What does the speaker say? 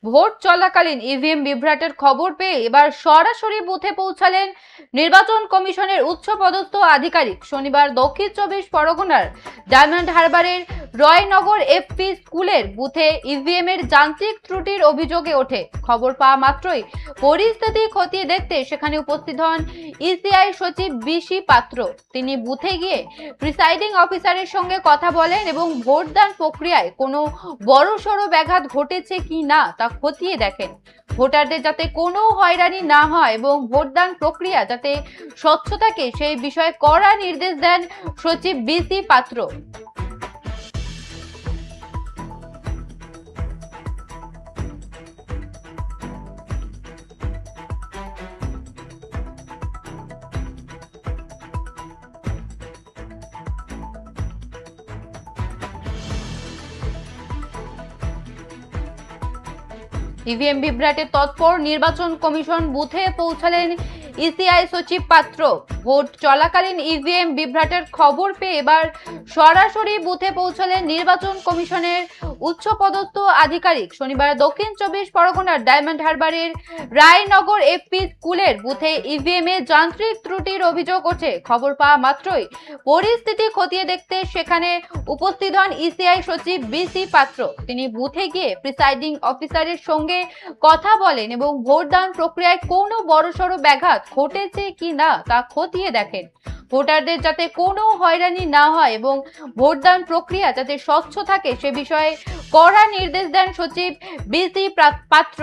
Vote চলাকালীন EVM বিভ্রাটের খবর পেয়ে এবার সরাসরি বুথে পৌঁছালেন নির্বাচন কমিশনের উচ্চপদস্থ আধিকারিক। শনিবার দক্ষিণ 24 পরগনার ডায়মন্ড হারবারের রয়নগর এফপি স্কুলের বুথে ইভিএম এর যান্ত্রিক ত্রুটির অভিযোগে ওঠে। খবর পাওয়া মাত্রই পরিস্থিতি খতিয়ে দেখতে সেখানে উপস্থিত হন ইসিআই সচিব বিসি পাত্র। তিনি বুথে গিয়ে প্রিসাইডিং অফিসারের সঙ্গে কথা বলেন এবং ভোটদান প্রক্রিয়ায় কোনো বড়সড় ব্যাঘাত ঘটেছে কি না তা খতিয়ে দেখেন। ভোটারদের যাতে কোনো হয়রানি না হয় এবং ভোটদান প্রক্রিয়া যাতে স্বচ্ছ থাকে সেই বিষয়ে কড়া নির্দেশ দেন সচিব বিসি পাত্র। ইভিএম বিভ্রাটে তৎপর নির্বাচন কমিশন বুথে পৌঁছালেন ইসিআই সচিব পাত্র। ভোট চলাকালীন ইভিএম বিভ্রাটের খবর পেয়ে এবার সরাসরি বুথে পৌঁছালেন নির্বাচন কমিশনের উচ্চপদস্থ আধিকারিক। শনিবার দক্ষিণ 24 পরগনার ডায়মন্ড হারবারের রায়নগর এফপি স্কুলের বুথে ইভিএম এ যান্ত্রিক ত্রুটির অভিযোগ ওঠে। খবর পাওয়া মাত্রই পরিস্থিতি খতিয়ে দেখতে সেখানে উপস্থিত হন ইসিআই সচিব বিসি পাত্র। তিনি বুথে গিয়ে প্রিসাইডিং অফিসারের সঙ্গে কথা বলেন এবং ভোটদান প্রক্রিয়ায় কোনো বড়সড় ব্যাঘাত ঘটেছে কি না তা খতিয়ে দেখেন। ভোটারদের যাতে কোনো হয়রানি না হয় এবং ভোটদান প্রক্রিয়া যাতে স্বচ্ছ থাকে সে বিষয়ে কড়া নির্দেশ দেন সচিব বিসি পাত্র।